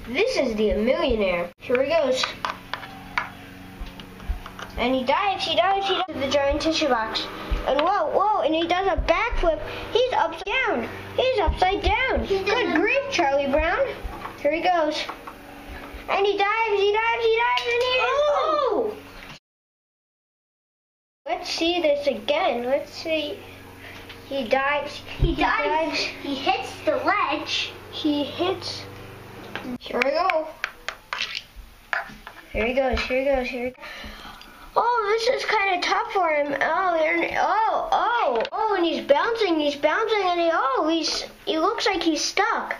This is the millionaire. Here he goes. And he dives to the giant tissue box. And whoa, and he does a backflip. He's upside down. Good grief, Charlie Brown. Here he goes. And he dives, and he oh! Let's see this again. Let's see. He dives. He hits the ledge. Here we go. Here he goes. Oh, this is kind of tough for him. And he's bouncing, and he looks like he's stuck.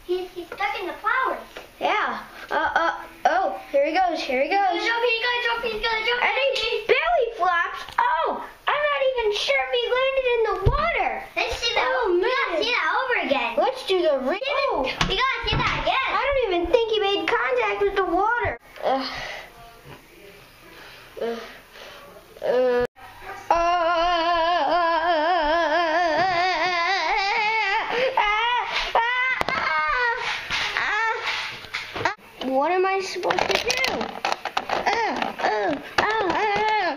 He's stuck in the flowers. Yeah. Here he goes. He's gonna jump. And he belly flops. Oh, I'm not even sure if he landed in the water. Let's see that. Oh, man. You gotta see that over again. Let's do the You gotta see that again. I don't even think he made contact with the water. What am I supposed to do?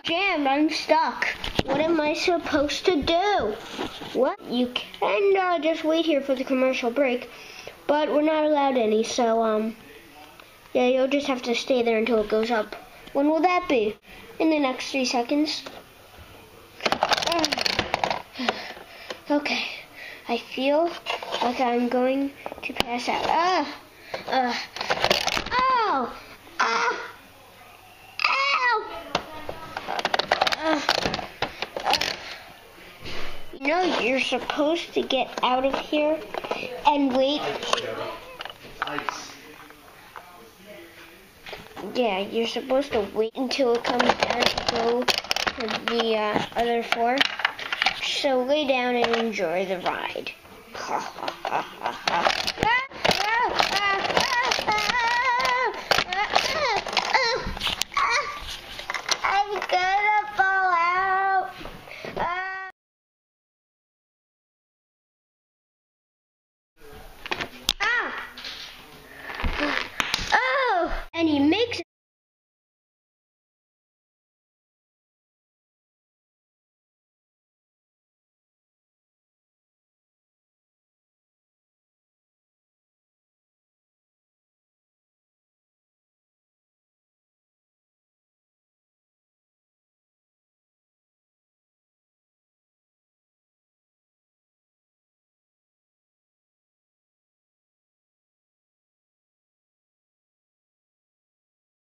Jammed, I'm stuck. What am I supposed to do? What? You can just wait here for the commercial break, but we're not allowed any, so yeah, you'll just have to stay there until it goes up. When will that be? In the next 3 seconds. Okay, I feel like I'm going to pass out. You know, you're supposed to get out of here and wait. Yeah, you're supposed to wait until it comes down to go to the other floor. So lay down and enjoy the ride.